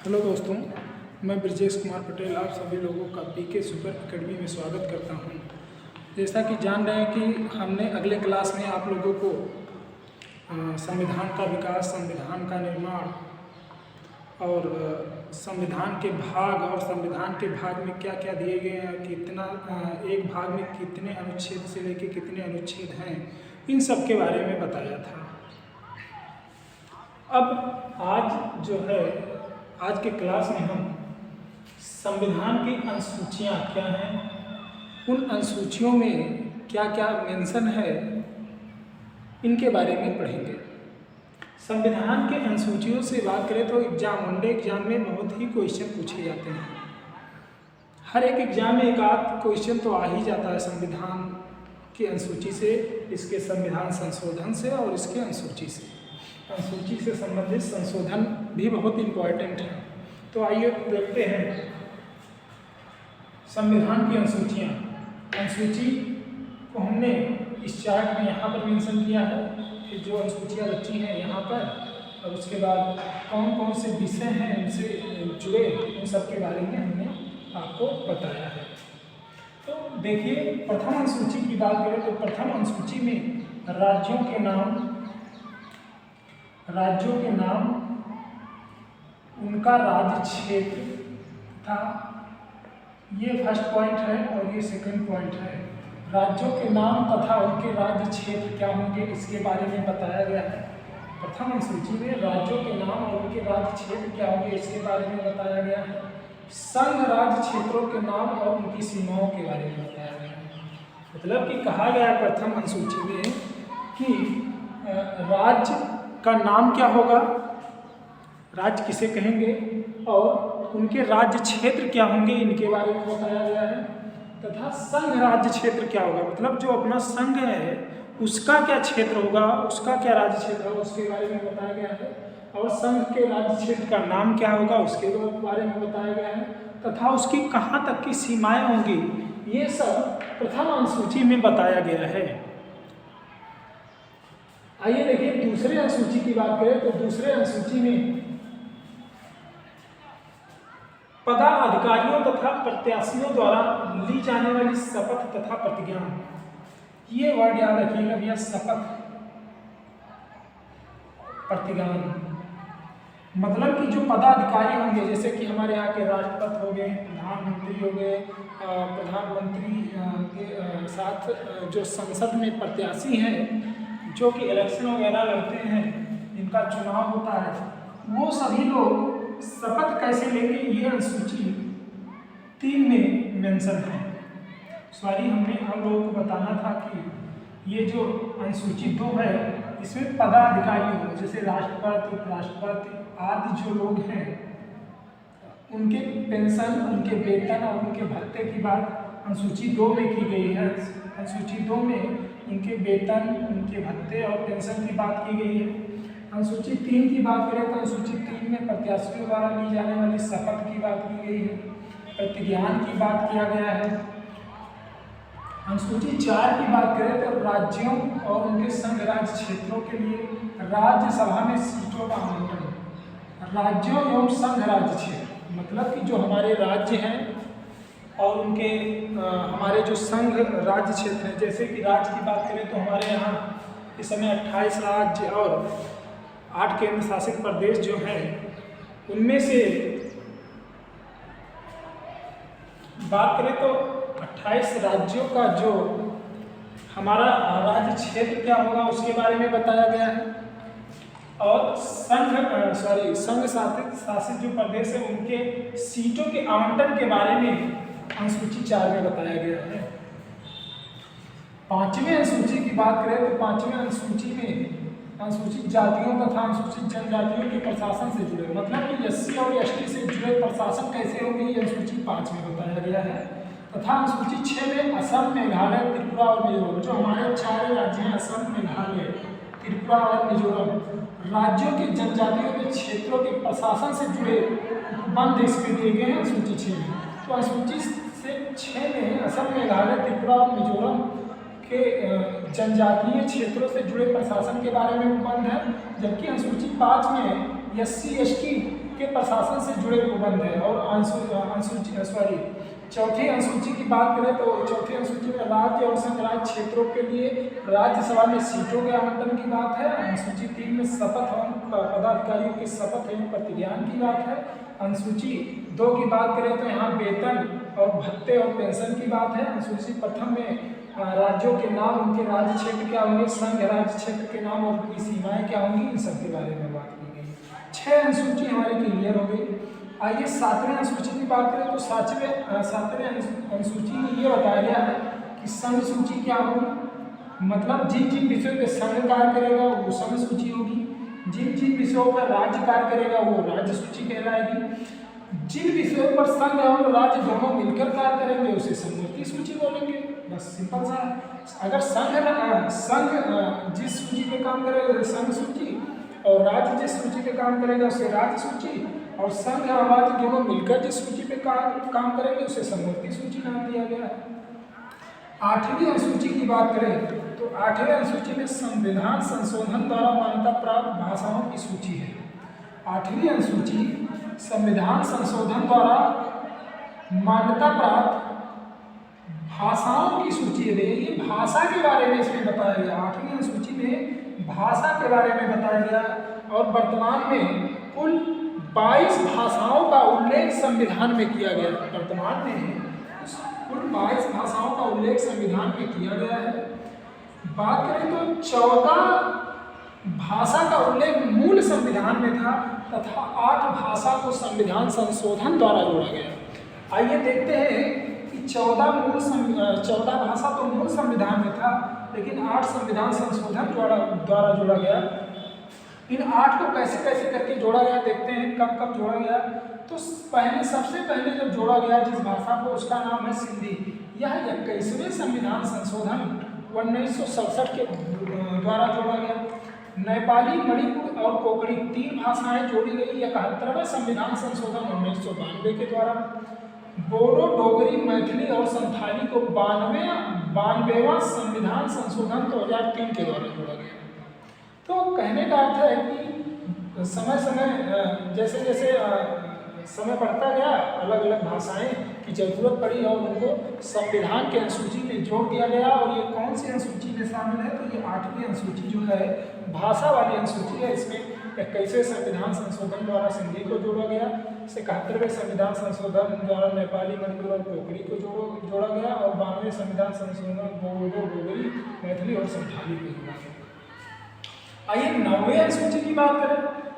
Hello दोस्तों, मैं ब्रजेश कुमार पटेल आप सभी लोगों का पीके सुपर एकेडमी में स्वागत करता हूं। जैसा कि जान रहे हैं कि हमने अगले क्लास में आप लोगों को संविधान का विकास, संविधान का निर्माण और संविधान के भाग और संविधान के भाग में क्या क्या दिए गए हैं, कितना एक भाग में कितने अनुच्छेद से लेकर कितने अनुच्छेद हैं, इन सब के बारे में बताया था। अब आज जो है, आज के क्लास में हम संविधान की अनुसूचियाँ क्या हैं, उन अनुसूचियों में क्या क्या मेंशन है, इनके बारे में पढ़ेंगे। संविधान के अनुसूचियों से बात करें तो वनडे एग्जाम में बहुत ही क्वेश्चन पूछे जाते हैं। हर एक एग्जाम में एक आध क्वेश्चन तो आ ही जाता है संविधान की अनुसूची से, इसके संविधान संशोधन से और इसके अनुसूची से। अनुसूची से संबंधित संशोधन भी बहुत इम्पोर्टेंट है। तो आइए देखते हैं संविधान की अनुसूचियाँ। अनुसूची को हमने इस चार्ट में यहाँ पर मेंशन किया है कि जो अनुसूचियाँ रखी हैं यहाँ पर, और उसके बाद कौन कौन से विषय हैं इनसे जुड़े, उन सब के बारे में हमने आपको बताया है। तो देखिए, प्रथम अनुसूची की बात करें तो प्रथम अनुसूची में राज्यों के नाम, उनका राज्य क्षेत्र था, ये फर्स्ट पॉइंट है और ये सेकंड पॉइंट है। राज्यों के नाम तथा उनके राज्य क्षेत्र क्या होंगे, इसके बारे में बताया गया है। प्रथम अनुसूची में राज्यों के नाम और उनके राज्य क्षेत्र क्या होंगे, इसके बारे में बताया गया है। संघ राज्य क्षेत्रों के नाम और उनकी सीमाओं के बारे में बताया गया है। मतलब कि कहा गया है प्रथम अनुसूची में कि राज्य का नाम क्या होगा, राज्य किसे कहेंगे, और उनके राज्य क्षेत्र क्या होंगे, इनके बारे में बताया गया है। तथा संघ राज्य क्षेत्र क्या होगा, मतलब जो अपना संघ है उसका क्या क्षेत्र होगा, उसका क्या राज्य क्षेत्र होगा, उसके बारे में बताया गया है। और संघ के राज्य क्षेत्र का नाम क्या होगा, उसके बारे में बताया गया है। तथा उसकी कहाँ तक की सीमाएं होंगी, ये सब प्रथम अनुसूची में बताया गया है। आइए देखिए, दूसरे अनुसूची की बात करें तो दूसरे अनुसूची में पदाधिकारियों तथा प्रत्याशियों द्वारा ली जाने वाली शपथ तथा प्रतिज्ञा, ये वर्ड याद रखिएगा भैया, शपथ प्रतिज्ञा। मतलब कि जो पदाधिकारी होंगे, जैसे कि हमारे यहाँ के राष्ट्रपति हो गए, प्रधानमंत्री हो गए, प्रधानमंत्री के साथ जो संसद में प्रत्याशी हैं, जो कि इलेक्शन वगैरह लड़ते हैं, इनका चुनाव होता है, वो सभी लोग शपथ कैसे लेंगे, ये अनुसूची 3 में मेंशन है। सॉरी, हम लोगों को बताना था कि ये जो अनुसूची 2 है, इसमें पदाधिकारी होंगे, जैसे राष्ट्रपति, उपराष्ट्रपति आदि जो लोग हैं, उनके पेंशन, उनके वेतन और उनके भत्ते की बात अनुसूची 2 में की गई है। अनुसूची 2 में उनके वेतन, उनके भत्ते और पेंशन की बात की गई है। अनुसूची 3 की बात करें तो अनुसूची 3 में प्रत्याशियों द्वारा ली जाने वाली शपथ की बात की गई है, प्रतिज्ञान की बात किया गया है। अनुसूची 4 की बात करें तो राज्यों और उनके संघ राज्य क्षेत्रों के लिए राज्यसभा में सीटों का आवंटन, राज्यों एवं संघ राज्य क्षेत्र, मतलब कि जो हमारे राज्य हैं और उनके हमारे जो संघ राज्य क्षेत्र हैं, जैसे कि राज्य की बात करें तो हमारे यहाँ इस समय 28 राज्य और 8 केंद्र शासित प्रदेश जो हैं, उनमें से बात करें तो 28 राज्यों का जो हमारा राज्य क्षेत्र क्या होगा, उसके बारे में बताया गया है। और संघ शासित जो प्रदेश है, उनके सीटों के आवंटन के बारे में अनुसूची 4 में बताया गया है। 5वें अनुसूची की बात करें तो 5वें अनुसूची में अनुसूचित जातियों तथा अनुसूचित जनजातियों के प्रशासन से जुड़े, मतलब कि SC और ST से जुड़े प्रशासन कैसे होंगे, ये अनुसूची 5 में बताया गया है। तथा अनुसूची 6 में असम, मेघालय, त्रिपुरा और मिजोरम, जो हमारे 4 राज्य हैं, असम, मेघालय, त्रिपुरा और मिजोरम, राज्यों के जनजातियों के क्षेत्रों के प्रशासन से जुड़े उपबंध इसके दिए गए हैं अनुसूची 6 में। तो अनुसूची से 6 में असम, मेघालय, त्रिपुरा और मिजोरम के जनजातीय क्षेत्रों से जुड़े प्रशासन के बारे में उपबंध है, जबकि अनुसूची 5 में SC ST के प्रशासन से जुड़े प्रबंध है। और चौथी अनुसूची की बात करें तो चौथी अनुसूची में राज्य और संघ राज्य क्षेत्रों के लिए राज्यसभा में सीटों के आवंटन की बात है। अनुसूची 3 में शपथ एवं पदाधिकारियों के शपथ एवं प्रतिज्ञान की बात है। अनुसूची 2 की बात करें तो यहाँ वेतन और भत्ते और पेंशन की बात है। अनुसूची प्रथम में राज्यों के नाम, उनके राज्य क्षेत्र क्या होंगे, संघ राज्य क्षेत्र के नाम और उनकी सीमाएं क्या होंगी, इन सब के बारे में बात की गई। 6 अनुसूची हमारी क्लियर हो गई। आइए 7वें अनुसूची की बात करें तो 7वें अनुसूची में ये बताया गया है कि संघ सूची क्या होगी, मतलब जिन जिन विषयों पे संघ कार्य करेगा वो संघ सूची होगी, जिन जिन विषयों पर राज्य कार्य करेगा वो राज्य सूची कहलाएगी, जिन विषयों पर संघ और राज्य दोनों मिलकर कार्य करेंगे उसे समवर्ती सूची बोलेंगे। बस सिंपल सा है। अगर संघ जिस सूची पे काम करेगा उसे संघ सूची, और राज्य जिस सूची पे काम करेगा उसे राज्य सूची, और संघ और राज्य दोनों मिलकर जिस सूची पे काम करेंगे उसे समवर्ती सूची नाम दिया गया है। 8वीं अनुसूची की बात करें तो 8वें अनुसूची में संविधान संशोधन द्वारा मान्यता प्राप्त भाषाओं की सूची है। 8वीं अनुसूची संविधान संशोधन द्वारा मान्यता प्राप्त भाषाओं की सूची है। ये भाषा के बारे में इसमें बताया गया। 8वीं अनुसूची में भाषा के बारे में बताया गया, और वर्तमान में कुल 22 भाषाओं का उल्लेख संविधान में किया गया है। वर्तमान में कुल 22 भाषाओं का उल्लेख संविधान में किया गया है। बात करें तो 14 भाषा का उल्लेख मूल संविधान में था तथा 8 भाषा को संविधान संशोधन द्वारा जोड़ा गया। आइए देखते हैं कि 14 भाषा तो मूल संविधान में था, लेकिन 8 संविधान संशोधन द्वारा जोड़ा गया। इन 8 को कैसे कैसे करके जोड़ा गया देखते हैं, कब कब जोड़ा गया। तो सबसे पहले जब जोड़ा गया जिस भाषा को, उसका नाम है सिंधी। यह 21वें संविधान संशोधन 1967 के द्वारा जोड़ा गया। नेपाली, मणिपुर और कोंकणी 3 भाषाएं जोड़ी गई 71वें संविधान संशोधन 1992 के द्वारा। बोडो, डोगरी, मैथिली और संथाली को 92वां संविधान संशोधन 2003 के द्वारा जोड़ा गया। तो कहने का अर्थ है कि समय समय जैसे जैसे समय बढ़ता गया, अलग अलग भाषाएं की जरूरत पड़ी और उनको संविधान के अनुसूची में जोड़ दिया गया। और ये कौन सी अनुसूची में शामिल है, तो ये 8वीं अनुसूची जो है भाषा वाली अनुसूची है। इसमें 21वें संविधान संशोधन द्वारा सिंधी को जोड़ा गया, 71वें संविधान संशोधन द्वारा नेपाली, मणिपुर और कोंकणी को जोड़ा गया, और 92वें संविधान संशोधन बोडो, डोगरी, मैथिली और संथाली को जोड़ा गया। आइए 9वें अनुसूची की बात करें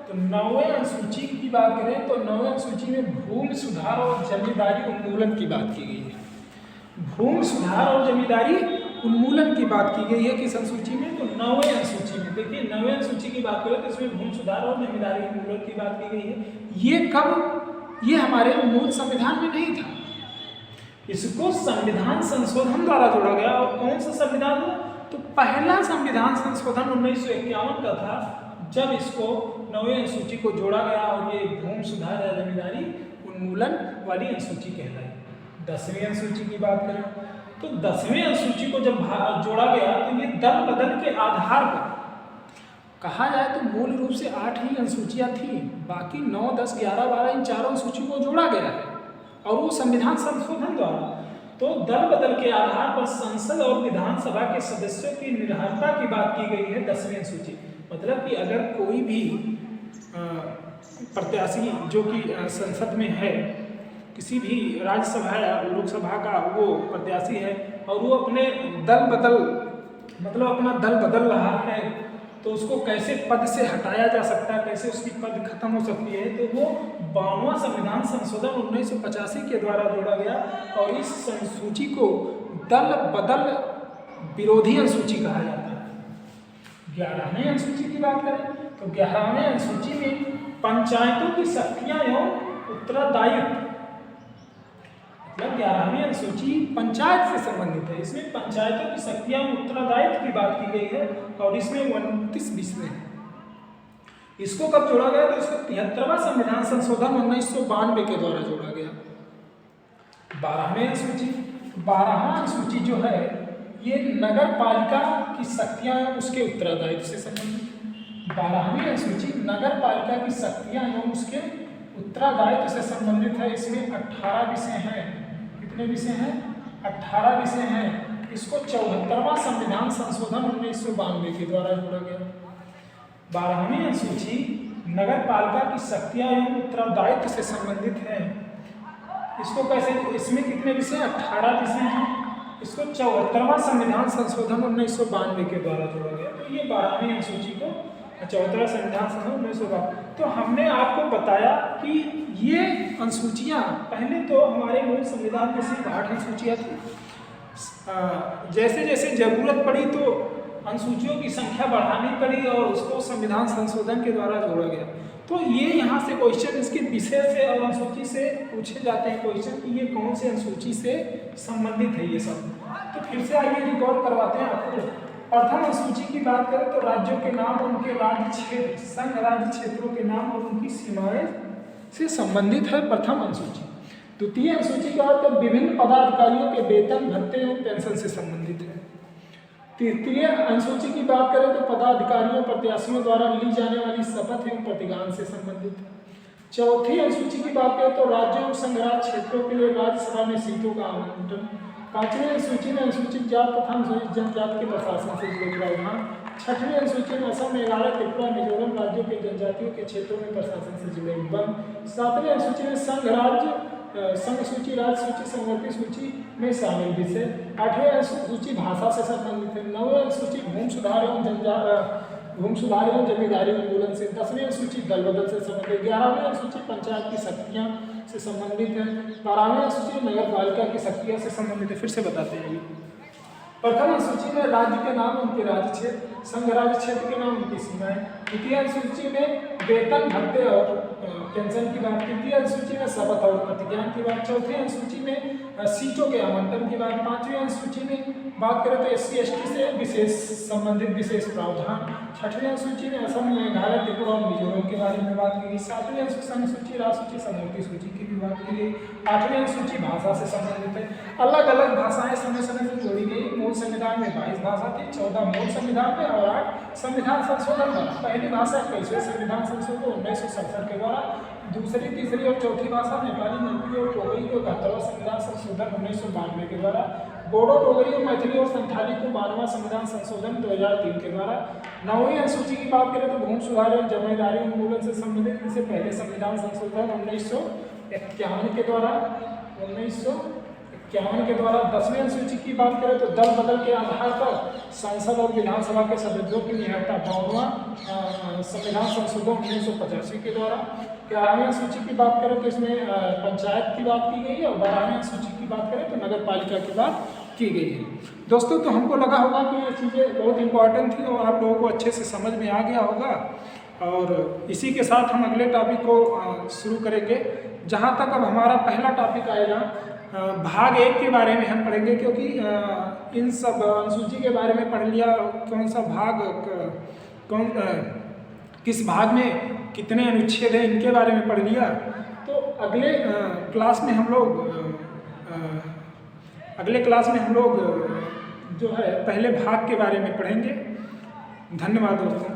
तो 9वें अनुसूची की बात करें तो 9वें अनुसूची में भूमि सुधार और जमींदारी उन्मूलन की बात की गई है। भूमि सुधार और जमींदारी उन्मूलन की बात की गई है किस अनुसूची में, तो 9वें अनुसूची में। देखिए 9वें अनुसूची की बात करें तो इसमें भूमि सुधार और जमींदारी उन्मूलन की बात की गई है। ये कब, ये हमारे मूल संविधान में नहीं था, इसको संविधान संशोधन द्वारा जोड़ा गया। और कौन सा संविधान है, तो पहला संविधान संशोधन 1951 का था, जब इसको 9वें अनुसूची को जोड़ा गया और ये भूमि सुधार या जमींदारी उन्मूलन वाली अनुसूची कहलाई। 10वीं अनुसूची की बात करें तो 10वीं अनुसूची को जब जोड़ा गया तो ये दल बदल के आधार पर, कहा जाए तो मूल रूप से 8 ही अनुसूचियाँ थी, बाकी 9, 10, 11, 12 इन चारों अनुसूची को जोड़ा गया है, और वो संविधान संशोधन द्वारा। तो दल बदल के आधार पर संसद और विधानसभा के सदस्यों की निर्धारिता की बात की गई है 10वीं अनुसूची। मतलब कि अगर कोई भी प्रत्याशी जो कि संसद में है, किसी भी राज्यसभा या लोकसभा का वो प्रत्याशी है, और वो अपने दल बदल रहा है, तो उसको कैसे पद से हटाया जा सकता है, कैसे उसकी पद खत्म हो सकती है, तो वो 52वां संविधान संशोधन 1985 के द्वारा जोड़ा गया। और इस अनुसूची को दल बदल विरोधी अनुसूची कहा जाता है। 11वें अनुसूची की बात करें तो 11वें अनुसूची में पंचायतों की शक्तियां एवं उत्तरदायित्व, मतलब 11वीं अनुसूची पंचायत से संबंधित है। इसमें पंचायतों की शक्तियां एवं उत्तरदायित्व की बात की गई है, और इसमें 29 विषय है। इसको कब जोड़ा गया, तो इसको 73वां संविधान संशोधन 1992 के द्वारा जोड़ा गया। 12वें अनुसूची, 12वां अनुसूची जो है ये नगर पालिका की शक्तियां एवं उसके उत्तरदायित्व से संबंधित। 12वीं अनुसूची नगर पालिका की शक्तियां एवं उसके उत्तरदायित्व से संबंधित है। इसमें 18 विषय हैं। कितने विषय हैं? 18 विषय हैं। इसको 74वां संविधान संशोधन 1992 के द्वारा जोड़ा गया। 12वीं अनुसूची नगर पालिका की शक्तियां एवं उत्तरदायित्व से संबंधित है। इसको कैसे, इसमें कितने विषय? 18 विषय हैं। इसको 74वां संविधान संशोधन 1992 के द्वारा जोड़ा गया। तो ये 12वीं अनुसूची को 74वां संविधान संशोधन 1992। तो हमने आपको बताया कि ये अनुसूचियां पहले तो हमारे मूल संविधान में सिर्फ 8 अनुसूचियां थी। जैसे जैसे जरूरत पड़ी तो अनुसूचियों की संख्या बढ़ानी पड़ी और उसको संविधान संशोधन के द्वारा जोड़ा गया। तो ये यहाँ से क्वेश्चन इसके विषय से और अनुसूची से पूछे जाते हैं क्वेश्चन कि ये कौन से अनुसूची से संबंधित है ये सब। तो फिर से आइए रिकॉर्ड करवाते हैं आपको। प्रथम अनुसूची की बात करें तो राज्यों के नाम, उनके राज्य क्षेत्र, संघ राज्य क्षेत्रों के नाम और उनकी सीमाएं से संबंधित है प्रथम अनुसूची। द्वितीय अनुसूची की बात करें विभिन्न पदाधिकारियों के वेतन, भत्ते एवं पेंशन से संबंधित है। तृतीय अनुसूची की बात करें तो पदाधिकारियों प्रत्याशियों द्वारा ली जाने वाली शपथ एवं प्रतिज्ञान से संबंधित है। चौथी अनुसूची की बात करें तो राज्यों और संघ राज्य क्षेत्रों के लिए राज्यसभा में सीटों का आवंटन। पांचवी अनुसूची में अनुसूचित जात तथा अनुसूचित जनजाति के प्रशासन से जुड़े प्रावधान। छठवीं अनुसूची में असम, मेघालय, त्रिपुरा, मिजोरम राज्यों के जनजातियों के क्षेत्रों में प्रशासन से जुड़े उपबंध। सातवीं अनुसूची में संघ राज्य, संघ सूची, राज्य सूची, संवर्ती सूची में शामिल विषय। 8वीं अनुसूची भाषा से संबंधित है। 9वीं अनुसूची भूमि सुधार एवं जमींदारी उन्मूलन से। 10वीं अनुसूची दल बदल से संबंधित। 11वीं अनुसूची पंचायत की शक्तियां से संबंधित है। 12वीं अनुसूची नगर पालिका की शक्तियां से संबंधित है। फिर से बताते हैं। प्रथम अनुसूची में राज्य के नाम, उनके राज्य क्षेत्र, संघ राज्य क्षेत्र के नाम, उनकी सीमाएं। द्वितीय अनुसूची में वेतन, भत्ते और पेंशन की बात। तृतीय अनुसूची में शपथ और प्रतिज्ञान की बात। चौथी अनुसूची में सीटों के आवंटन की बात। पांचवी अनुसूची में बात करें तो SC ST से विशेष संबंधित विशेष प्रावधान। छठवीं अनुसूची में असम, मेघालय, त्रिपुरा और मिजोरम के बारे में बात की गई। सातवीं अनुसूची राज्य सूची, संवर्ती सूची की भी बात की गई। 8वीं अनुसूची भाषा से संबंधित है। अलग अलग भाषाएं समय समय से जोड़ी गई। मूल संविधान में 22 भाषा थी, 14 मूल संविधान में और 8 संविधान संशोधन में। पहली भाषा 21वें संविधान संशोधन 1967 के द्वारा। दूसरी, तीसरी और चौथी भाषा नेपाली, मणिपुरी और टोगरी को 71वां संविधान संशोधन 1992 के द्वारा। बोडो, डोगरी और मैथिली और संथाली को 12वां संविधान संशोधन 2003 के द्वारा। 9वीं अनुसूची की बात करें तो भूमि सुधार एवं जमींदारी उन्मूलन से संबंधित इनसे पहले संविधान संशोधन 1951 के द्वारा। 1951 के द्वारा। 10वीं अनुसूची की बात करें तो दल बदल के आधार पर संसद और विधानसभा के सदस्यों की नियमता 52वां संविधान संशोधन 1985 के द्वारा। 11वीं अनुसूची की बात करें तो इसमें पंचायत की बात की गई है और 12वीं अनुसूची की बात करें तो नगर पालिका की बात की गई है। दोस्तों, तो हमको लगा होगा कि ये चीज़ें बहुत इंपॉर्टेंट थी और आप लोगों को अच्छे से समझ में आ गया होगा। और इसी के साथ हम अगले टॉपिक को शुरू करेंगे, जहाँ तक अब हमारा पहला टॉपिक आएगा भाग 1 के बारे में हम पढ़ेंगे, क्योंकि इन सब अनुसूची के बारे में पढ़ लिया, कौन सा भाग किस भाग में कितने अनुच्छेद हैं इनके बारे में पढ़ लिया। तो अगले क्लास में हम लोग जो है पहले भाग के बारे में पढ़ेंगे। धन्यवाद दोस्तों।